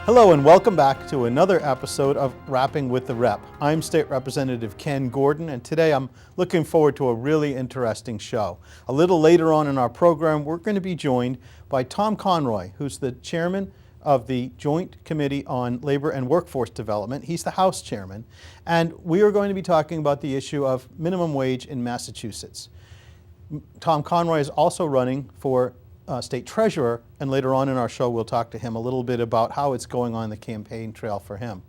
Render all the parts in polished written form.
Hello and welcome back to another episode of Rapping with the Rep. I'm State Representative Ken Gordon, and today I'm looking forward to a really interesting show. A little later on in our program, we're going to be joined by Tom Conway, who's the chairman of the Joint Committee on Labor and Workforce Development. He's the House chairman, and we are going to be talking about the issue of minimum wage in Massachusetts. Tom Conway is also running for state treasurer, and later on in our show we'll talk to him a little bit about how it's going on the campaign trail for him.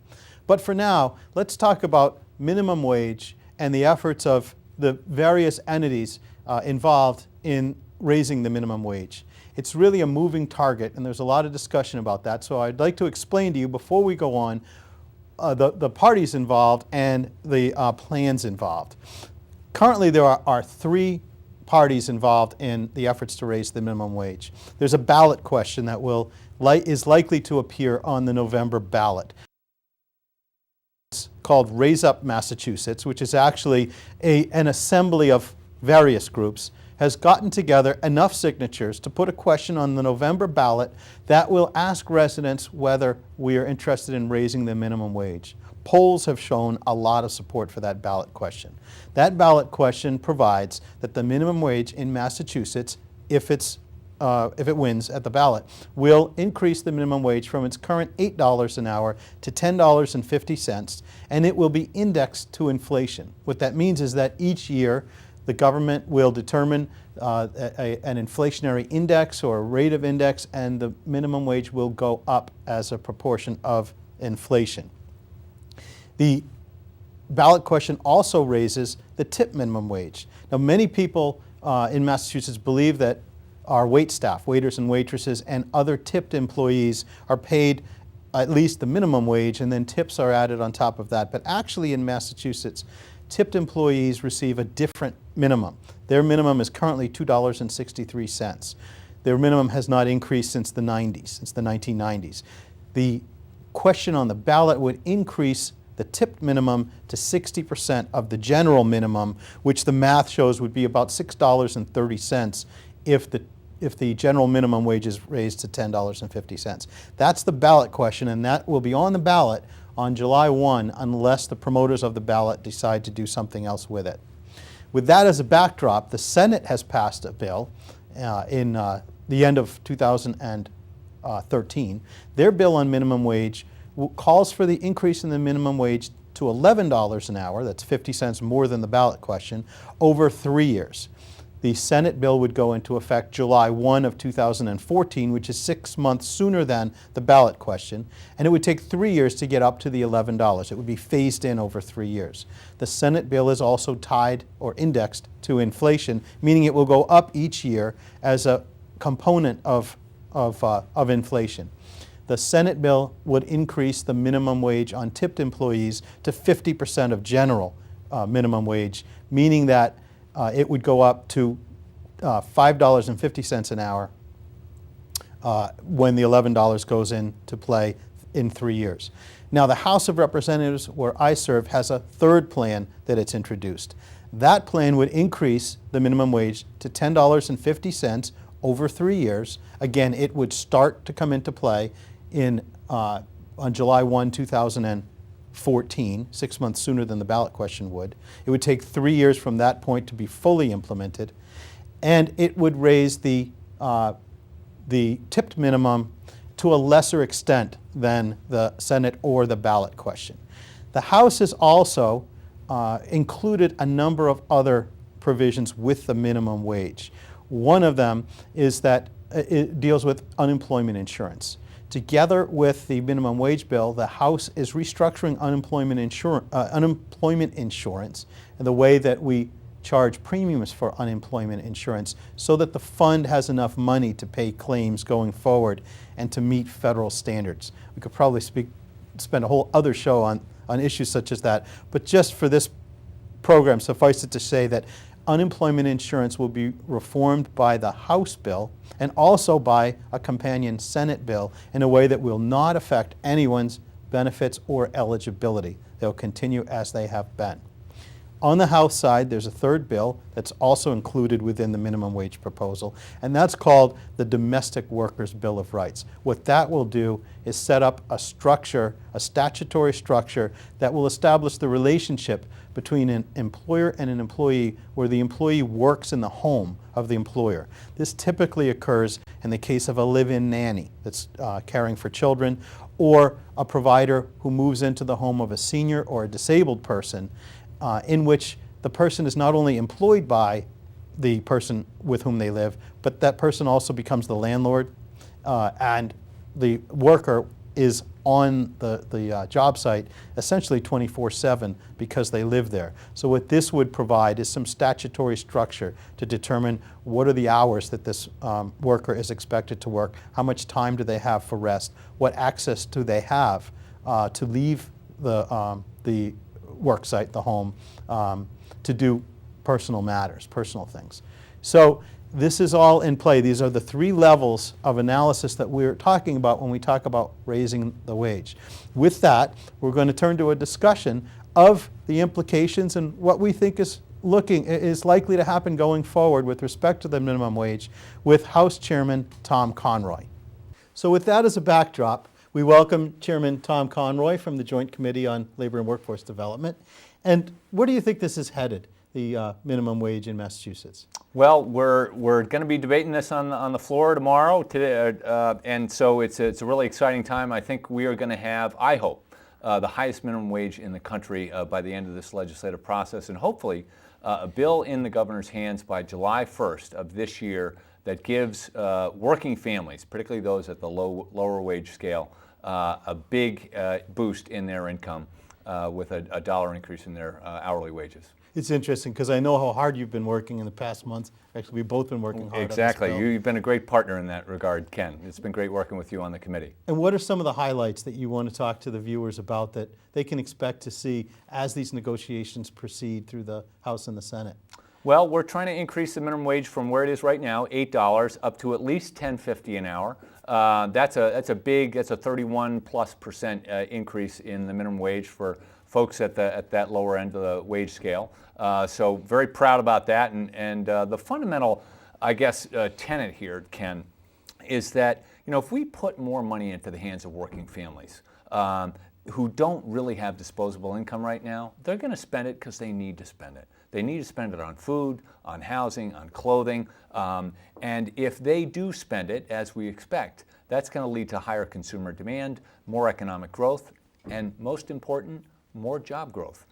But for now, let's talk about minimum wage and the efforts of the various entities involved in raising the minimum wage. It's really a moving target, and there's a lot of discussion about that, so I'd like to explain to you before we go on the parties involved and the plans involved. Currently there are three parties involved in the efforts to raise the minimum wage. There's a ballot question that is likely to appear on the November ballot. It's called Raise Up Massachusetts, which is actually an assembly of various groups, has gotten together enough signatures to put a question on the November ballot that will ask residents whether we are interested in raising the minimum wage. Polls have shown a lot of support for that ballot question. That ballot question provides that the minimum wage in Massachusetts, if it wins at the ballot, will increase the minimum wage from its current $8 an hour to $10.50, and it will be indexed to inflation. What that means is that each year the government will determine an inflationary index or a rate of index, and the minimum wage will go up as a proportion of inflation. The ballot question also raises the tip minimum wage. Now, many people in Massachusetts believe that our wait staff, waiters and waitresses, and other tipped employees are paid at least the minimum wage, and then tips are added on top of that. But actually in Massachusetts, tipped employees receive a different minimum. Their minimum is currently $2.63. Their minimum has not increased since the 1990s. The question on the ballot would increase the tipped minimum to 60% of the general minimum, which the math shows would be about $6.30 if the general minimum wage is raised to $10.50. That's the ballot question, and that will be on the ballot on July 1 unless the promoters of the ballot decide to do something else with it. With that as a backdrop, the Senate has passed a bill in the end of 2013. Their bill on minimum wage calls for the increase in the minimum wage to $11 an hour, that's 50 cents more than the ballot question, over 3 years. The Senate bill would go into effect July 1 of 2014, which is 6 months sooner than the ballot question, and it would take 3 years to get up to the $11. It would be phased in over 3 years. The Senate bill is also tied or indexed to inflation, meaning it will go up each year as a component of inflation. The Senate bill would increase the minimum wage on tipped employees to 50% of general minimum wage, meaning that it would go up to $5.50 an hour when the $11 goes into play in 3 years. Now, the House of Representatives, where I serve, has a third plan that it's introduced. That plan would increase the minimum wage to $10.50 over 3 years. Again, it would start to come into play on July 1, 2014, 6 months sooner than the ballot question would. It would take 3 years from that point to be fully implemented, and it would raise the tipped minimum to a lesser extent than the Senate or the ballot question. The House has also included a number of other provisions with the minimum wage. One of them is that it deals with unemployment insurance. Together with the minimum wage bill, the House is restructuring unemployment insurance and the way that we charge premiums for unemployment insurance so that the fund has enough money to pay claims going forward and to meet federal standards. We could probably spend a whole other show on issues such as that, but just for this program, suffice it to say that unemployment insurance will be reformed by the House bill and also by a companion Senate bill in a way that will not affect anyone's benefits or eligibility. They'll continue as they have been. On the House side, there's a third bill that's also included within the minimum wage proposal, and that's called the Domestic Workers' Bill of Rights. What that will do is set up a structure, a statutory structure, that will establish the relationship between an employer and an employee where the employee works in the home of the employer. This typically occurs in the case of a live-in nanny that's caring for children, or a provider who moves into the home of a senior or a disabled person, in which the person is not only employed by the person with whom they live, but that person also becomes the landlord, and the worker is on the job site essentially 24/7 because they live there. So what this would provide is some statutory structure to determine what are the hours that this worker is expected to work, how much time do they have for rest, what access do they have to leave the work site, the home, to do personal matters, personal things. So this is all in play. These are the three levels of analysis that we're talking about when we talk about raising the wage. With that, we're going to turn to a discussion of the implications and what we think is likely to happen going forward with respect to the minimum wage with House Chairman Tom Conway. So with that as a backdrop, we welcome Chairman Tom Conway from the Joint Committee on Labor and Workforce Development. And where do you think this is headed, the minimum wage in Massachusetts? Well, we're going to be debating this on the floor tomorrow, and so it's a really exciting time. I think we are going to have, I hope, the highest minimum wage in the country by the end of this legislative process, and hopefully a bill in the governor's hands by July 1st of this year that gives working families, particularly those at the lower wage scale, a big boost in their income with a dollar increase in their hourly wages. It's interesting because I know how hard you've been working in the past months. Actually, we've both been working hard Exactly. on this bill. You've been a great partner in that regard, Ken. It's been great working with you on the committee. And what are some of the highlights that you want to talk to the viewers about that they can expect to see as these negotiations proceed through the House and the Senate? Well, we're trying to increase the minimum wage from where it is right now, $8, up to at least $10.50 an hour. That's a 31+% increase in the minimum wage for folks at that lower end of the wage scale. So very proud about that. And the fundamental, I guess, tenet here, Ken, is that if we put more money into the hands of working families who don't really have disposable income right now, they're going to spend it because they need to spend it. They need to spend it on food, on housing, on clothing. And if they do spend it, as we expect, that's going to lead to higher consumer demand, more economic growth, and most important, more job growth.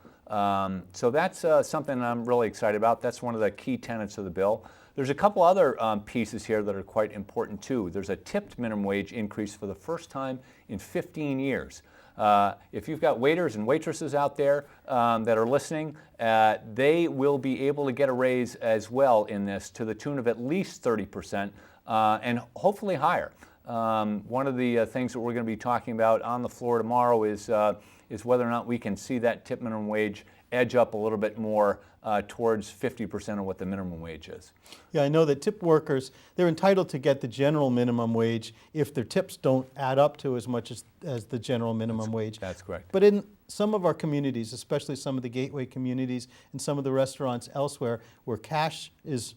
So that's something I'm really excited about. That's one of the key tenets of the bill. There's a couple other pieces here that are quite important too. There's a tipped minimum wage increase for the first time in 15 years. If you've got waiters and waitresses out there that are listening, they will be able to get a raise as well in this to the tune of at least 30% and hopefully higher. One of the things that we're going to be talking about on the floor tomorrow is whether or not we can see that tip minimum wage edge up a little bit more towards 50% of what the minimum wage is. Yeah, I know that tip workers, they're entitled to get the general minimum wage if their tips don't add up to as much as the general minimum wage. That's correct. But in some of our communities, especially some of the gateway communities and some of the restaurants elsewhere where cash is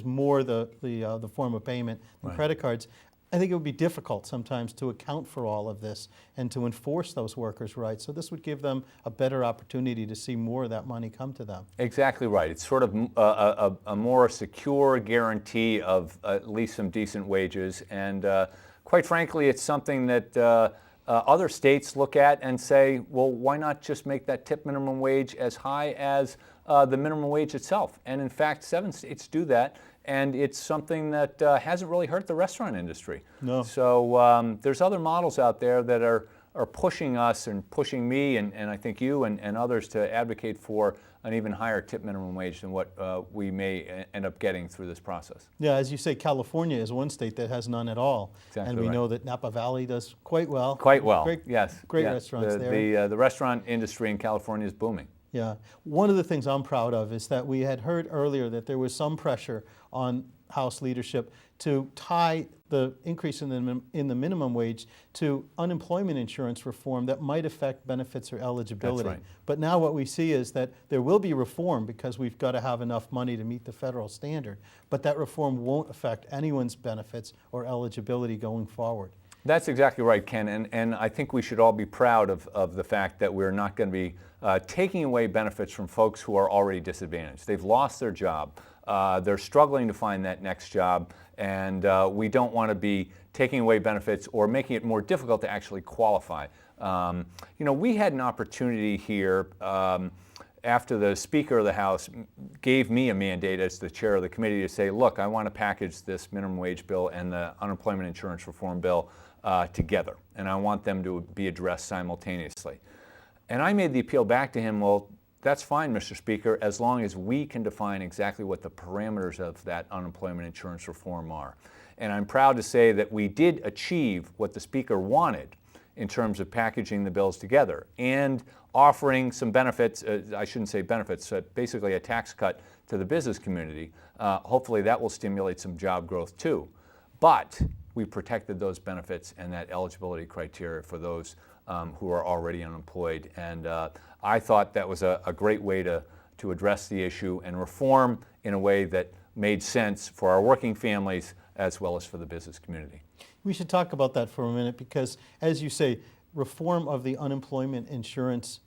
more the form of payment than credit cards, I think it would be difficult sometimes to account for all of this and to enforce those workers' rights. So this would give them a better opportunity to see more of that money come to them. Exactly right. It's sort of a more secure guarantee of at least some decent wages. And quite frankly, it's something that other states look at and say, well, why not just make that tip minimum wage as high as the minimum wage itself? And in fact, 7 states do that. And it's something that hasn't really hurt the restaurant industry. No. So there's other models out there that are pushing us and pushing me and I think you and others to advocate for an even higher tip minimum wage than what we may end up getting through this process. Yeah, as you say, California is one state that has none at all. Exactly and we right. know that Napa Valley does quite well. Quite well, Great, yes. Great yeah. restaurants there. The restaurant industry in California is booming. Yeah. One of the things I'm proud of is that we had heard earlier that there was some pressure on House leadership to tie the increase in the minimum wage to unemployment insurance reform that might affect benefits or eligibility. That's right. But now what we see is that there will be reform because we've got to have enough money to meet the federal standard, but that reform won't affect anyone's benefits or eligibility going forward. That's exactly right, Ken, and I think we should all be proud of the fact that we're not going to be taking away benefits from folks who are already disadvantaged. They've lost their job. They're struggling to find that next job, and we don't want to be taking away benefits or making it more difficult to actually qualify. We had an opportunity here after the Speaker of the House gave me a mandate as the chair of the committee to say, look, I want to package this minimum wage bill and the unemployment insurance reform bill together, and I want them to be addressed simultaneously. And I made the appeal back to him, well, that's fine, Mr. Speaker, as long as we can define exactly what the parameters of that unemployment insurance reform are. And I'm proud to say that we did achieve what the Speaker wanted in terms of packaging the bills together and offering some benefits, I shouldn't say benefits, basically a tax cut to the business community. Hopefully that will stimulate some job growth too. But we protected those benefits and that eligibility criteria for those who are already unemployed. And I thought that was a great way to address the issue and reform in a way that made sense for our working families as well as for the business community. We should talk about that for a minute because, as you say, reform of the unemployment insurance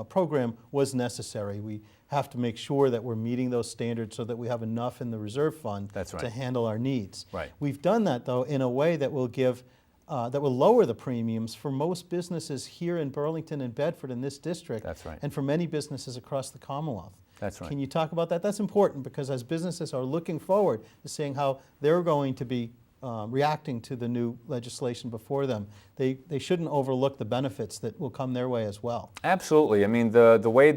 program was necessary. We have to make sure that we're meeting those standards so that we have enough in the reserve fund That's right. to handle our needs. Right. We've done that, though, in a way that will give that will lower the premiums for most businesses here in Burlington and Bedford in this district. That's right. And for many businesses across the Commonwealth. That's right. Can you talk about that? That's important because as businesses are looking forward to seeing how they're going to be reacting to the new legislation before them, they shouldn't overlook the benefits that will come their way as well. Absolutely. I mean, the way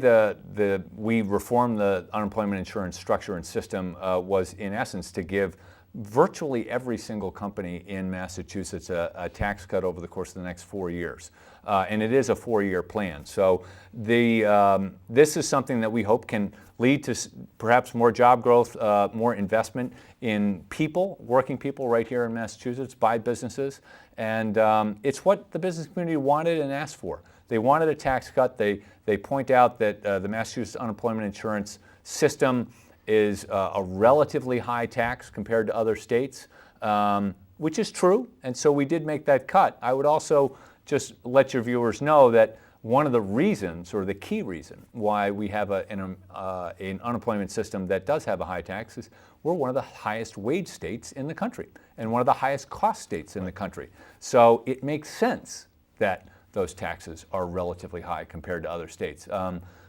we reformed the unemployment insurance structure and system was, in essence, to give virtually every single company in Massachusetts a tax cut over the course of the next 4 years. And it is a 4-year plan. So this is something that we hope can lead to perhaps more job growth, more investment in people, working people right here in Massachusetts by businesses. And it's what the business community wanted and asked for. They wanted a tax cut. They point out that the Massachusetts unemployment insurance system is a relatively high tax compared to other states, which is true, and so we did make that cut. I would also just let your viewers know that one of the reasons, or the key reason, why we have an unemployment system that does have a high tax is we're one of the highest wage states in the country and one of the highest cost states in the country. So it makes sense that those taxes are relatively high compared to other states.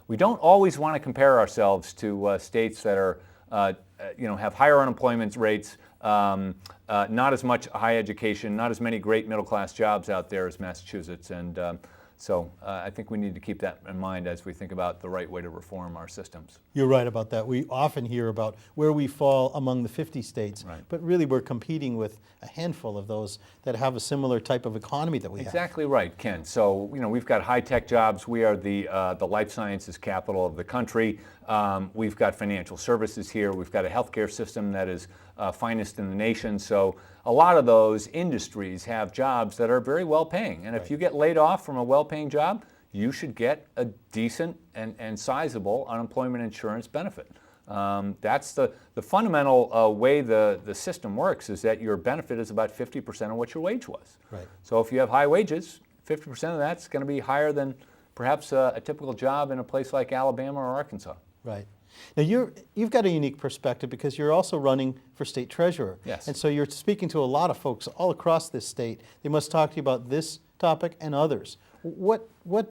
We don't always want to compare ourselves to states that are, have higher unemployment rates, not as much high education, not as many great middle-class jobs out there as Massachusetts, and so I think we need to keep that in mind as we think about the right way to reform our systems. You're right about that. We often hear about where we fall among the 50 states, Right. but really we're competing with a handful of those that have a similar type of economy that we have. Exactly right, Ken. So, we've got high-tech jobs. We are the life sciences capital of the country. We've got financial services here. We've got a healthcare system that is finest in the nation. So a lot of those industries have jobs that are very well-paying. And if you get laid off from a well-paying job, you should get a decent and sizable unemployment insurance benefit. That's the fundamental way the system works, is that your benefit is about 50% of what your wage was. Right. So if you have high wages, 50% of that's going to be higher than perhaps a typical job in a place like Alabama or Arkansas. Right. Now you've got a unique perspective because you're also running for state treasurer. Yes. And so you're speaking to a lot of folks all across this state. They must talk to you about this topic and others. What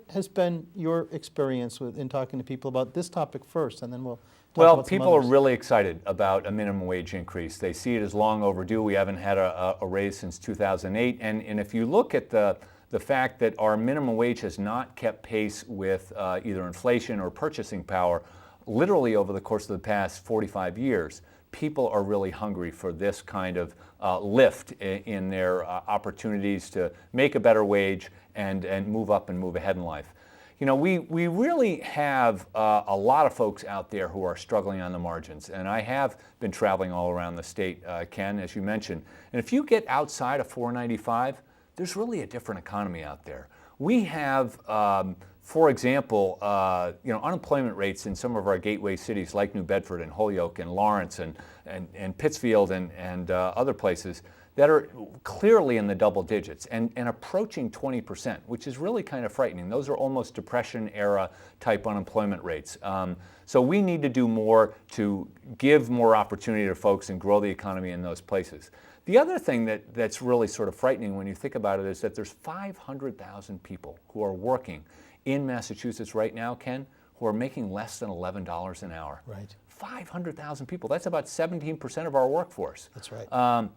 has been your experience in talking to people about this topic first, and then we'll talk about some people are others. really excited about a minimum wage increase. They see it as long overdue. We haven't had a raise since 2008. And if you look at the fact that our minimum wage has not kept pace with either inflation or purchasing power, literally over the course of the past 45 years, people are really hungry for this kind of lift in their opportunities to make a better wage and move up and move ahead in life. we really have a lot of folks out there who are struggling on the margins. And I have been traveling all around the state, Ken, as you mentioned. And if you get outside of 495, there's really a different economy out there. We have, for example, unemployment rates in some of our gateway cities like New Bedford and Holyoke and Lawrence and Pittsfield and other places that are clearly in the double digits and approaching 20%, which is really kind of frightening. Those are almost Depression era type unemployment rates. So we need to do more to give more opportunity to folks and grow the economy in those places. The other thing that's really sort of frightening when you think about it is that there's 500,000 people who are working in Massachusetts right now, Ken, who are making less than $11 an hour. Right. 500,000 people. That's about 17% of our workforce. That's right.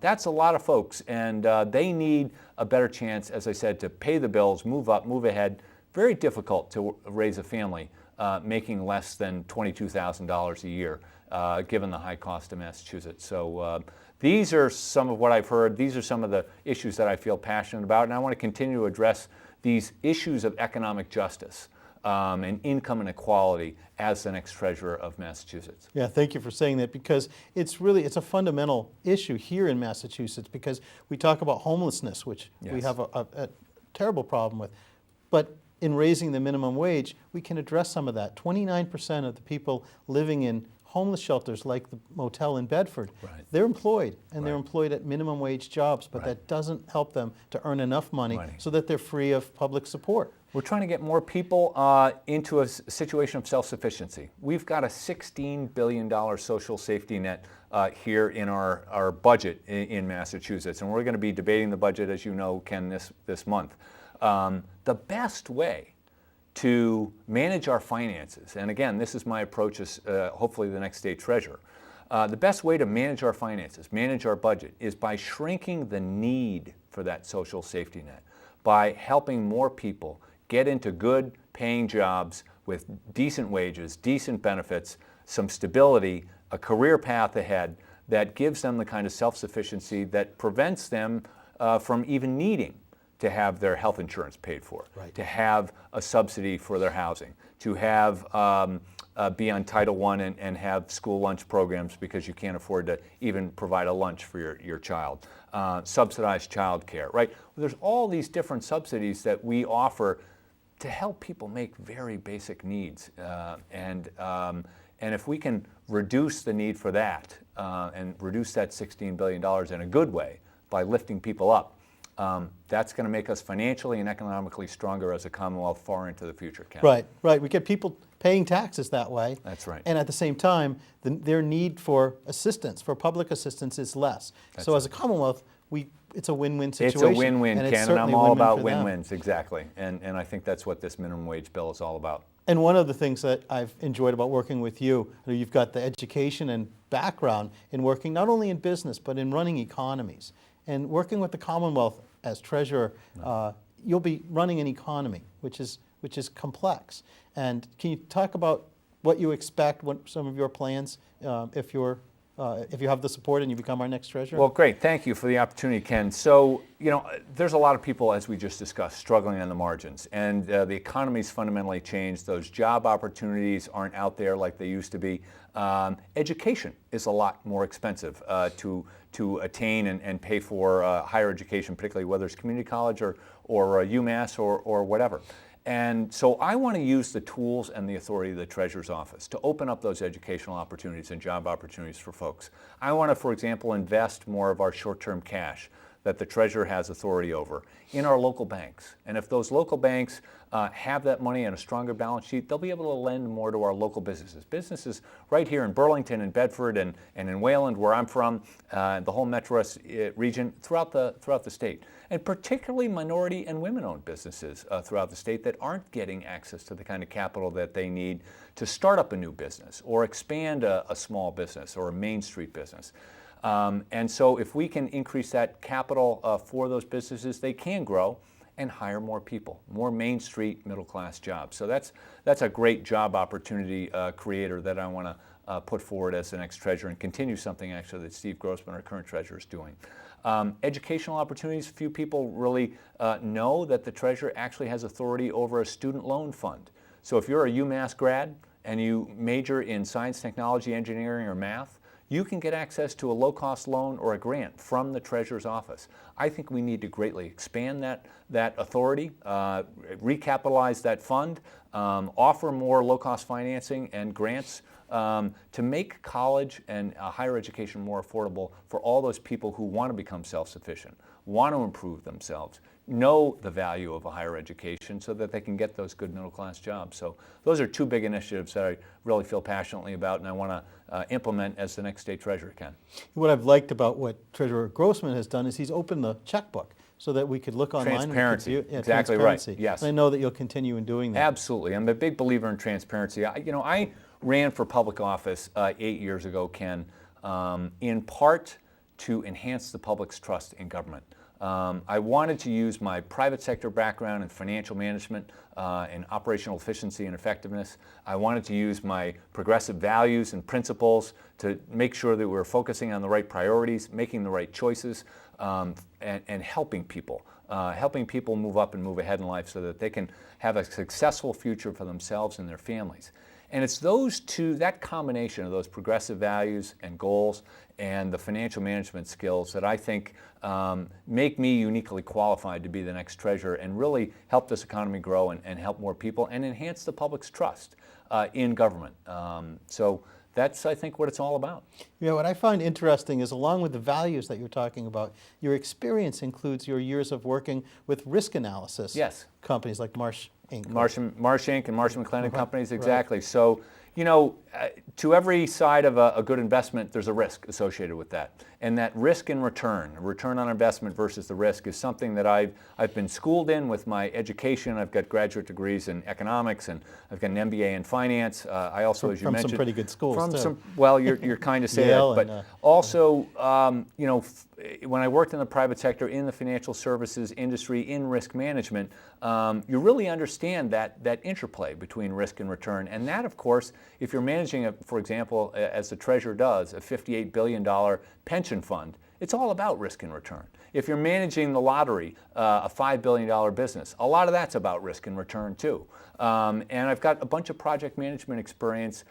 That's a lot of folks, and they need a better chance, as I said, to pay the bills, move up, move ahead. Very difficult to raise a family making less than $22,000 a year, given the high cost of Massachusetts. So these are some of what I've heard. These are some of the issues that I feel passionate about, and I want to continue to address these issues of economic justice and income inequality as the next treasurer of Massachusetts. Yeah, thank you for saying that, because it's a fundamental issue here in Massachusetts, because we talk about homelessness, which we have a terrible problem with. But in raising the minimum wage, we can address some of that. 29% of the people living in homeless shelters like the motel in Bedford, they're employed, and they're employed at minimum wage jobs, but that doesn't help them to earn enough money so that they're free of public support. We're trying to get more people into a situation of self-sufficiency. We've got a $16 billion social safety net here in our budget in Massachusetts, and we're going to be debating the budget, as you know, Ken, this month. The best way to manage our finances, and again, this is my approach as hopefully the next state treasurer, the best way to manage our finances, manage our budget, is by shrinking the need for that social safety net, by helping more people get into good paying jobs with decent wages, decent benefits, some stability, a career path ahead that gives them the kind of self-sufficiency that prevents them from even needing to have their health insurance paid for, to have a subsidy for their housing, to have be on Title I and have school lunch programs because you can't afford to even provide a lunch for your child, subsidized child care, right? Well, there's all these different subsidies that we offer to help people make very basic needs. And if we can reduce the need for that and reduce that $16 billion in a good way by lifting people up, that's going to make us financially and economically stronger as a Commonwealth far into the future, Ken. Right. We get people paying taxes that way. That's right. And at the same time, their need for assistance, for public assistance, is less. So as a Commonwealth, it's a win-win situation. It's a win-win, and Ken, and I'm all about win-wins, exactly. And I think that's what this minimum wage bill is all about. And one of the things that I've enjoyed about working with you've got the education and background in working not only in business, but in running economies. And working with the Commonwealth as treasurer, you'll be running an economy, which is complex. And can you talk about what you expect, what some of your plans, if you have the support and you become our next treasurer? Well, great. Thank you for the opportunity, Ken. So, there's a lot of people, as we just discussed, struggling on the margins. And the economy's fundamentally changed. Those job opportunities aren't out there like they used to be. Education is a lot more expensive to attain and pay for higher education, particularly whether it's community college or UMass or whatever. And so I want to use the tools and the authority of the Treasurer's Office to open up those educational opportunities and job opportunities for folks. I want to, for example, invest more of our short-term cash that the Treasurer has authority over in our local banks. And if those local banks have that money and a stronger balance sheet, they'll be able to lend more to our local businesses. Businesses right here in Burlington and Bedford and in Wayland, where I'm from, the whole metro region, throughout the state. And particularly minority and women-owned businesses throughout the state that aren't getting access to the kind of capital that they need to start up a new business or expand a small business or a Main Street business. And so if we can increase that capital for those businesses, they can grow and hire more people, more Main Street middle-class jobs. So that's a great job opportunity creator that I want to put forward as the next treasurer and continue something actually that Steve Grossman, our current treasurer, is doing. Educational opportunities, few people really know that the treasurer actually has authority over a student loan fund. So if you're a UMass grad and you major in science, technology, engineering, or math, you can get access to a low-cost loan or a grant from the treasurer's office. I think we need to greatly expand that authority, recapitalize that fund, offer more low-cost financing and grants to make college and higher education more affordable for all those people who want to become self-sufficient, want to improve themselves, know the value of a higher education so that they can get those good middle-class jobs. So those are two big initiatives that I really feel passionately about and I want to implement as the next state treasurer can. What I've liked about what Treasurer Grossman has done is he's opened the checkbook so that we could look online. Transparency, and we could view, exactly transparency. right, yes. And I know that you'll continue in doing that. Absolutely. I'm a big believer in transparency. I ran for public office 8 years ago, Ken, in part to enhance the public's trust in government. I wanted to use my private sector background in financial management and operational efficiency and effectiveness. I wanted to use my progressive values and principles to make sure that we were focusing on the right priorities, making the right choices, and helping people move up and move ahead in life so that they can have a successful future for themselves and their families. And it's those two, that combination of those progressive values and goals and the financial management skills that I think make me uniquely qualified to be the next treasurer and really help this economy grow and help more people and enhance the public's trust in government. So that's, I think, what it's all about. You know, what I find interesting is along with the values that you're talking about, your experience includes your years of working with risk analysis. Yes. Companies like Marsh Inc. Marsh Inc. and Marsh McLennan Companies, exactly. Right. So, you know, to every side of a good investment, there's a risk associated with that. And that risk and return on investment versus the risk is something that I've been schooled in with my education. I've got graduate degrees in economics and I've got an MBA in finance. I also, as you mentioned, from some pretty good schools too. Well, you're kind of saying that, but also, you know, when I worked in the private sector, in the financial services industry, in risk management, you really understand that interplay between risk and return. And that, of course, if you're managing, for example, as the treasurer does, a $58 billion pension fund, it's all about risk and return. If you're managing the lottery, a $5 billion business, a lot of that's about risk and return too. And I've got a bunch of project management experience,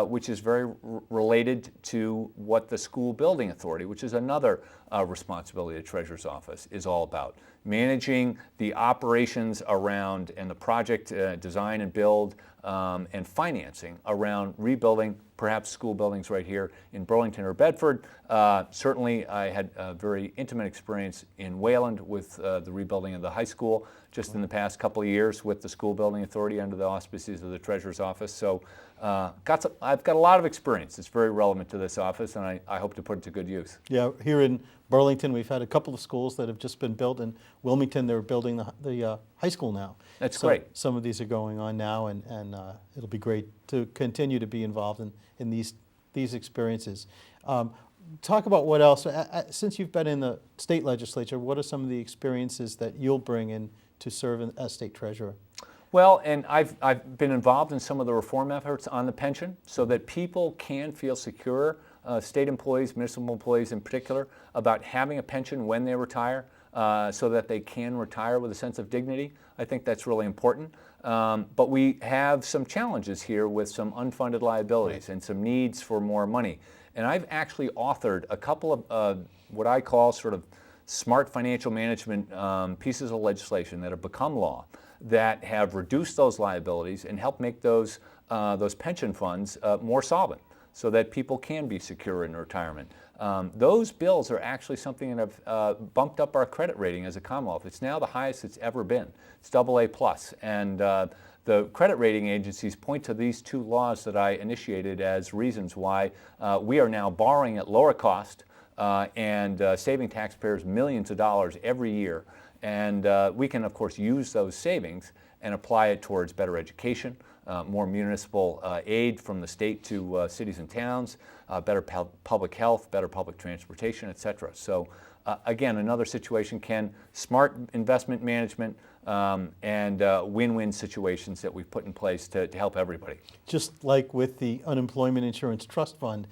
which is very related to what the school building authority, which is another responsibility of the treasurer's office, is all about. Managing the operations around and the project design and build and financing around rebuilding perhaps school buildings right here in Burlington or Bedford. Certainly I had a very intimate experience in Wayland with the rebuilding of the high school just in the past couple of years with the school building authority under the auspices of the treasurer's office. So I've got a lot of experience. It's very relevant to this office and I hope to put it to good use. Yeah, here in Burlington we've had a couple of schools that have just been built. In Wilmington they're building the high school now. That's great. Some of these are going on now and it'll be great to continue to be involved in these experiences. Talk about what else, since you've been in the state legislature, what are some of the experiences that you'll bring in to serve as state treasurer? Well, and I've been involved in some of the reform efforts on the pension so that people can feel secure, state employees, municipal employees in particular, about having a pension when they retire so that they can retire with a sense of dignity. I think that's really important. But we have some challenges here with some unfunded liabilities and some needs for more money. And I've actually authored a couple of what I call sort of smart financial management pieces of legislation that have become law that have reduced those liabilities and helped make those pension funds more solvent so that people can be secure in retirement. Those bills are actually something that have bumped up our credit rating as a Commonwealth. It's now the highest it's ever been. It's AA+. And the credit rating agencies point to these two laws that I initiated as reasons why we are now borrowing at lower cost and saving taxpayers millions of dollars every year. And we can, of course, use those savings and apply it towards better education, more municipal aid from the state to cities and towns, better public health, better public transportation, et cetera. So again, another situation, Ken, smart investment management and win-win situations that we've put in place to help everybody. Just like with the Unemployment Insurance Trust Fund,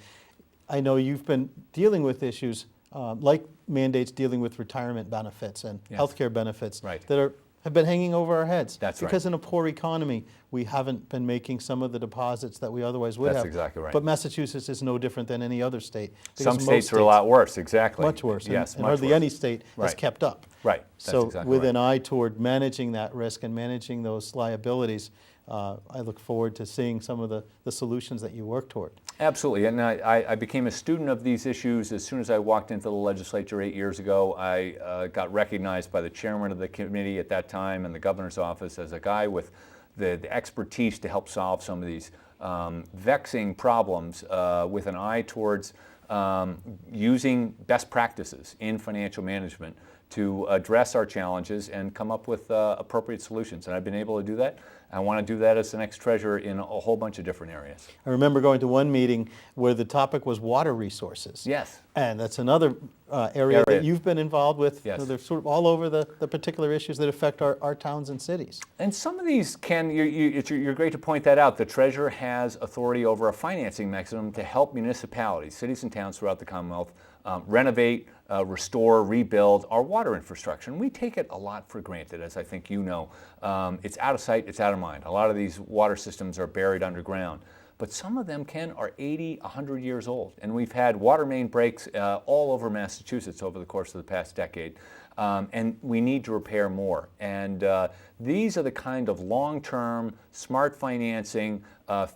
I know you've been dealing with issues like mandates dealing with retirement benefits and Yes. healthcare benefits Right. that have been hanging over our heads. That's right. Because in a poor economy, we haven't been making some of the deposits that we otherwise would That's have. exactly right. But Massachusetts is no different than any other state. because Some most states are a lot worse, exactly. much worse. and- Yes, and much hardly worse. any state has Right. kept up. Right, that's So exactly with right. an eye toward managing that risk and managing those liabilities, I look forward to seeing some of the solutions that you work toward. Absolutely, and I became a student of these issues as soon as I walked into the legislature 8 years ago. I got recognized by the chairman of the committee at that time and the governor's office as a guy with the expertise to help solve some of these vexing problems with an eye towards using best practices in financial management to address our challenges and come up with appropriate solutions. And I've been able to do that. I want to do that as the next treasurer in a whole bunch of different areas. I remember going to one meeting where the topic was water resources. Yes. And that's another area that you've been involved with. Yes. They're sort of all over the particular issues that affect our towns and cities. And some of these you're great to point that out. The treasurer has authority over a financing mechanism to help municipalities, cities and towns throughout the Commonwealth renovate, restore, rebuild our water infrastructure. And we take it a lot for granted, as I think you know. It's out of sight, it's out of mind. A lot of these water systems are buried underground. But some of them, Ken, are 80, 100 years old. And we've had water main breaks all over Massachusetts over the course of the past decade. And we need to repair more. And these are the kind of long-term, smart financing,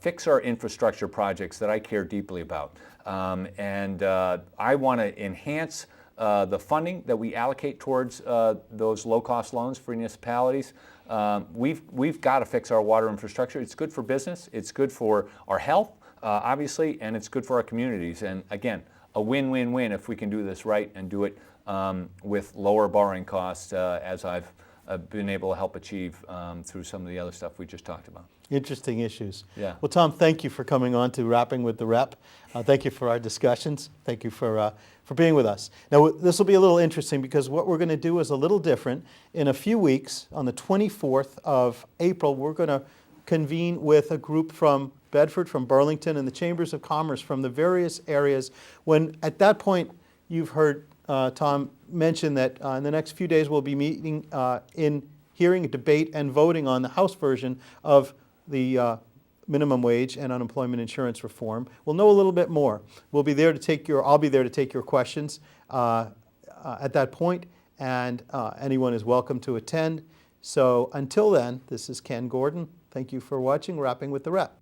fix our infrastructure projects that I care deeply about. I want to enhance the funding that we allocate towards those low-cost loans for municipalities. We've got to fix our water infrastructure. It's good for business, it's good for our health, obviously, and it's good for our communities. And again, a win-win-win if we can do this right and do it with lower borrowing costs, as I've been able to help achieve through some of the other stuff we just talked about. Interesting issues. Yeah. Well, Tom, thank you for coming on to Rapping with the Rep. Thank you for our discussions. Thank you for being with us. Now, this will be a little interesting because what we're going to do is a little different. In a few weeks, on the 24th of April, we're going to convene with a group from Bedford, from Burlington, and the Chambers of Commerce from the various areas. When at that point, you've heard Tom mention that in the next few days we'll be meeting in hearing, debate, and voting on the House version of the minimum wage and unemployment insurance reform. We'll know a little bit more. I'll be there to take your questions at that point, and anyone is welcome to attend. So until then, this is Ken Gordon. Thank you for watching Rapping with the Rep.